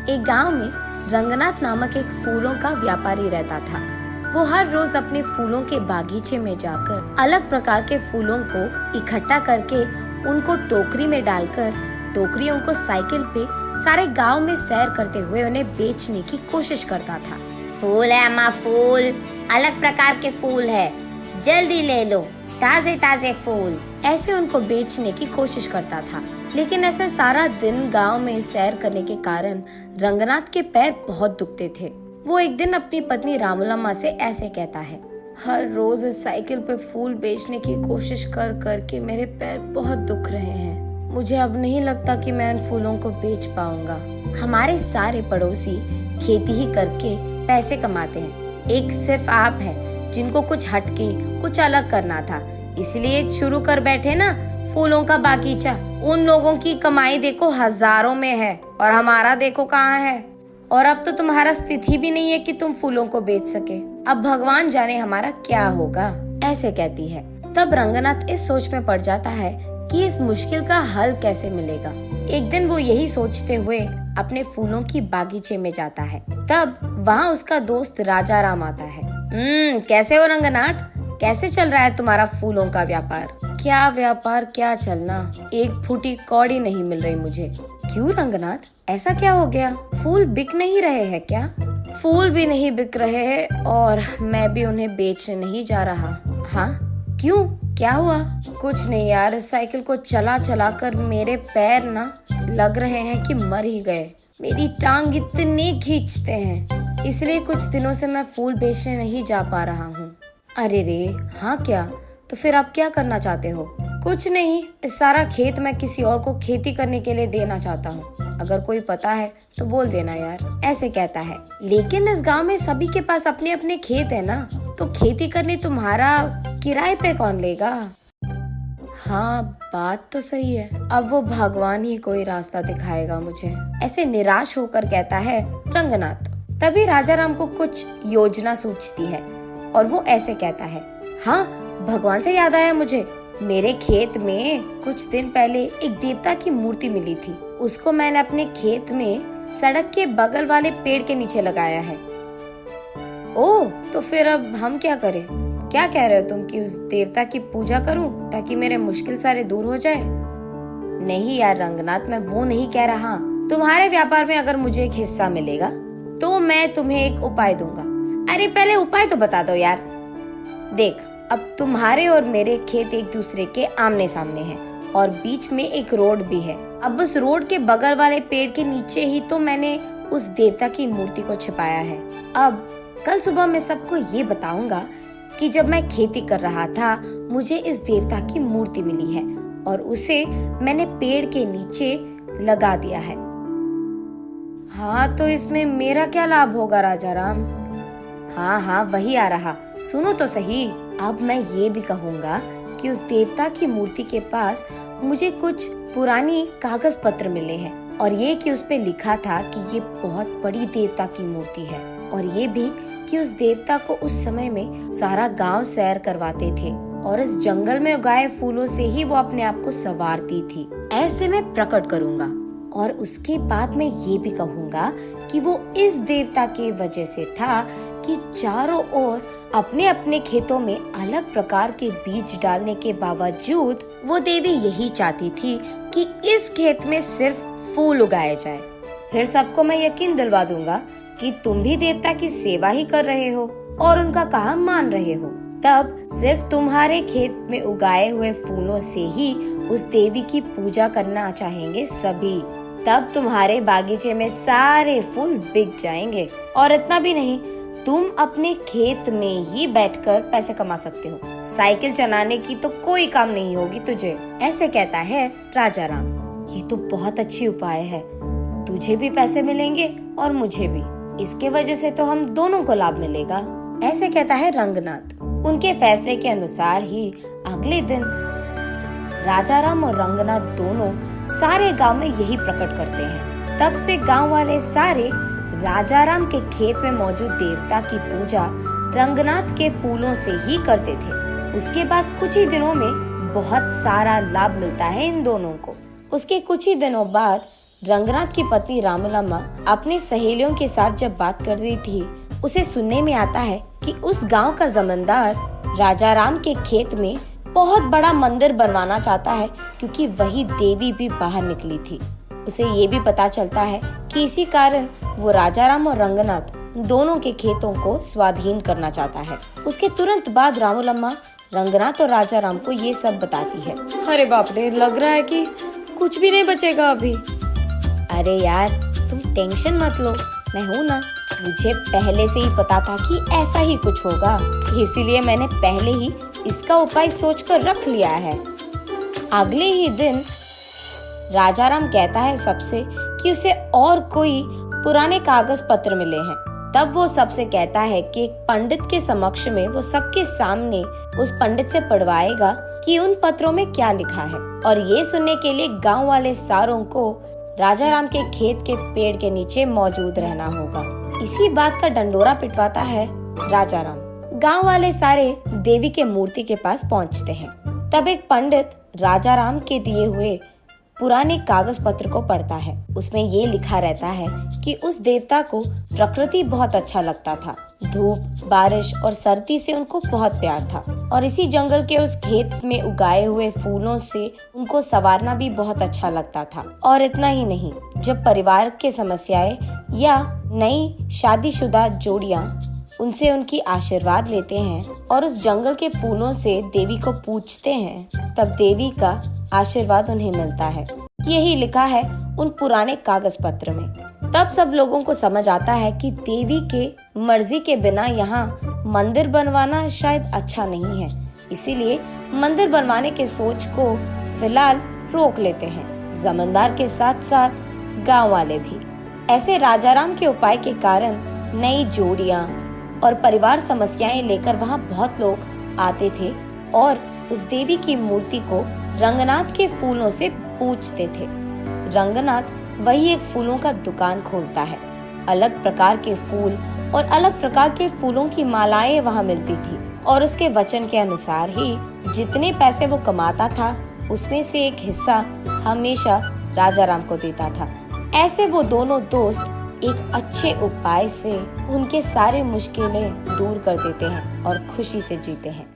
एक गांव में रंगनाथ नामक एक फूलों का व्यापारी रहता था। वो हर रोज अपने फूलों के बागीचे में जाकर अलग प्रकार के फूलों को इकट्ठा करके उनको टोकरी में डालकर टोकरियों को साइकिल पे सारे गांव में सैर करते हुए उन्हें बेचने की कोशिश करता था। फूल है अम्मा, फूल, अलग प्रकार के फूल है, जल्दी ले लो, ताजे ताजे फूल। ऐसे उनको बेचने की कोशिश करता था। लेकिन ऐसे सारा दिन गांव में सैर करने के कारण रंगनाथ के पैर बहुत दुखते थे। वो एक दिन अपनी पत्नी रामूलम्मा से ऐसे कहता है, हर रोज इस साइकिल पे फूल बेचने की कोशिश कर कर के मेरे पैर बहुत दुख रहे हैं। मुझे अब नहीं लगता कि मैं इन फूलों को बेच पाऊंगा। हमारे सारे पड़ोसी खेती ही करके पैसे कमाते हैं, एक सिर्फ आप है जिनको कुछ हटके कुछ अलग करना था, इसलिए शुरू कर बैठे ना फूलों का बागीचा। उन लोगों की कमाई देखो हजारों में है और हमारा देखो कहाँ है। और अब तो तुम्हारा स्थिति भी नहीं है कि तुम फूलों को बेच सके। अब भगवान जाने हमारा क्या होगा, ऐसे कहती है। तब रंगनाथ इस सोच में पड़ जाता है कि इस मुश्किल का हल कैसे मिलेगा। एक दिन वो यही सोचते हुए अपने फूलों की बागीचे में जाता है। तब वहाँ उसका दोस्त राजा राम आता है। कैसे हो रंगनाथ, कैसे चल रहा है तुम्हारा फूलों का व्यापार? क्या व्यापार, क्या चलना, एक फूटी कौड़ी नहीं मिल रही मुझे। क्यों रंगनाथ, ऐसा क्या हो गया? फूल बिक नहीं रहे हैं क्या? फूल भी नहीं बिक रहे हैं और मैं भी उन्हें बेचने नहीं जा रहा। हाँ, क्यों, क्या हुआ? कुछ नहीं यार, इस साइकिल को चला चला कर मेरे पैर ना लग रहे हैं कि मर ही गए। मेरी टांग इतने खींचते हैं, इसलिए कुछ दिनों से मैं फूल बेचने नहीं जा पा रहा हूँ। अरे रे, हाँ क्या? तो फिर आप क्या करना चाहते हो? कुछ नहीं, इस सारा खेत मैं किसी और को खेती करने के लिए देना चाहता हूँ। अगर कोई पता है तो बोल देना यार, ऐसे कहता है। लेकिन इस गांव में सभी के पास अपने अपने खेत है ना, तो खेती करने तुम्हारा किराए पे कौन लेगा? हाँ, बात तो सही है। अब वो भगवान ही कोई रास्ता दिखाएगा मुझे, ऐसे निराश होकर कहता है रंगनाथ। तभी राजा राम को कुछ योजना सूझती है और वो ऐसे कहता है, हाँ, भगवान से याद आया मुझे, मेरे खेत में कुछ दिन पहले एक देवता की मूर्ति मिली थी। उसको मैंने अपने खेत में सड़क के बगल वाले पेड़ के नीचे लगाया है। ओह, तो फिर अब हम क्या करें? क्या कह रहे हो तुम कि उस देवता की पूजा करूं ताकि मेरे मुश्किल सारे दूर हो जाए? नहीं यार रंगनाथ, मैं वो नहीं कह रहा। तुम्हारे व्यापार में अगर मुझे एक हिस्सा मिलेगा तो मैं तुम्हें एक उपाय दूंगा। अरे पहले उपाय तो बता दो यार। देख, अब तुम्हारे और मेरे खेत एक दूसरे के आमने सामने हैं और बीच में एक रोड भी है। अब उस रोड के बगल वाले पेड़ के नीचे ही तो मैंने उस देवता की मूर्ति को छिपाया है। अब कल सुबह मैं सबको ये बताऊंगा कि जब मैं खेती कर रहा था मुझे इस देवता की मूर्ति मिली है और उसे मैंने पेड़ के नीचे लगा दिया है। हाँ, तो इसमें मेरा क्या लाभ होगा राजा राम? हाँ हाँ, वही आ रहा, सुनो तो सही। अब मैं ये भी कहूँगा कि उस देवता की मूर्ति के पास मुझे कुछ पुरानी कागज पत्र मिले हैं और ये कि उस पे लिखा था कि ये बहुत बड़ी देवता की मूर्ति है और ये भी कि उस देवता को उस समय में सारा गांव सैर करवाते थे और इस जंगल में उगाए फूलों से ही वो अपने आप को संवारती थी। ऐसे मैं प्रकट करूँगा और उसके बाद मैं ये भी कहूँगा कि वो इस देवता के वजह से था कि चारों ओर अपने अपने खेतों में अलग प्रकार के बीज डालने के बावजूद वो देवी यही चाहती थी कि इस खेत में सिर्फ फूल उगाए जाए। फिर सबको मैं यकीन दिलवा दूंगा कि तुम भी देवता की सेवा ही कर रहे हो और उनका काम मान रहे हो। तब सिर्फ तुम्हारे खेत में उगाए हुए फूलों से ही उस देवी की पूजा करना चाहेंगे सभी। तब तुम्हारे बागीचे में सारे फूल बिक जाएंगे और इतना भी नहीं, तुम अपने खेत में ही बैठकर पैसे कमा सकते हो। साइकिल चलाने की तो कोई काम नहीं होगी तुझे, ऐसे कहता है राजा राम। ये तो बहुत अच्छी उपाय है, तुझे भी पैसे मिलेंगे और मुझे भी। इसके वजह से तो हम दोनों को लाभ मिलेगा, ऐसे कहता है रंगनाथ। उनके फैसले के अनुसार ही अगले दिन राजा राम और रंगनाथ दोनों सारे गांव में यही प्रकट करते हैं। तब से गांव वाले सारे राजा राम के खेत में मौजूद देवता की पूजा रंगनाथ के फूलों से ही करते थे। उसके बाद कुछ ही दिनों में बहुत सारा लाभ मिलता है इन दोनों को। उसके कुछ ही दिनों बाद रंगनाथ की पत्नी रामूलम्मा अपनी सहेलियों के साथ जब बात कर रही थी, उसे सुनने में आता है कि उस गांव का जमींदार राजा राम के खेत में बहुत बड़ा मंदिर बनवाना चाहता है, क्योंकि वही देवी भी बाहर निकली थी। उसे ये भी पता चलता है कि इसी कारण वो राजा राम और रंगनाथ दोनों के खेतों को स्वाधीन करना चाहता है। उसके तुरंत बाद रामूलम्मा रंगनाथ और राजा राम को ये सब बताती है। अरे बाप रे, लग रहा है कि कुछ भी नहीं बचेगा अभी। अरे यार, तुम टेंशन मत लो, मैं हूँ ना। मुझे पहले से ही पता था कि ऐसा ही कुछ होगा, इसीलिए मैंने पहले ही इसका उपाय सोचकर रख लिया है। अगले ही दिन राजा राम कहता है सबसे कि उसे और कोई पुराने कागज पत्र मिले हैं। तब वो सबसे कहता है कि एक पंडित के समक्ष में वो सबके सामने उस पंडित से पढ़वाएगा कि उन पत्रों में क्या लिखा है। और ये सुनने के लिए गांव वाले सारों को राजा राम के खेत के पेड़ के नीचे मौजूद रहना होगा। इसी बात का डंडोरा पिटवाता है राजा राम। गांव वाले सारे देवी के मूर्ति के पास पहुंचते हैं। तब एक पंडित राजा राम के दिए हुए पुराने कागज पत्र को पढ़ता है। उसमें ये लिखा रहता है कि उस देवता को प्रकृति बहुत अच्छा लगता था। धूप, बारिश और सर्दी से उनको बहुत प्यार था, और इसी जंगल के उस खेत में उगाए हुए फूलों से उनको संवारना भी बहुत अच्छा लगता था। और इतना ही नहीं, जब परिवार के समस्याएं या नई शादीशुदा जोड़ियां उनसे उनकी आशीर्वाद लेते हैं और उस जंगल के फूलों से देवी को पूजते हैं, तब देवी का आशीर्वाद उन्हें मिलता है। यही लिखा है उन पुराने कागज पत्र में। तब सब लोगों को समझ आता है कि देवी के मर्जी के बिना यहाँ मंदिर बनवाना शायद अच्छा नहीं है, इसीलिए मंदिर बनवाने के सोच को फिलहाल रोक लेते हैं, जमींदार के साथ साथ गांव वाले भी। ऐसे राजा राम के उपाय के कारण नई जोड़ियां और परिवार समस्याएं लेकर वहाँ बहुत लोग आते थे और उस देवी की मूर्ति को रंगनाथ के फूलों से पूजते थे। रंगनाथ वही एक फूलों का दुकान खोलता है। अलग प्रकार के फूल और अलग प्रकार के फूलों की मालाएं वहाँ मिलती थी, और उसके वचन के अनुसार ही जितने पैसे वो कमाता था उसमें से एक हिस्सा हमेशा राजा राम को देता था। ऐसे वो दोनों दोस्त एक अच्छे उपाय से उनके सारे मुश्किलें दूर कर देते हैं और खुशी से जीते हैं।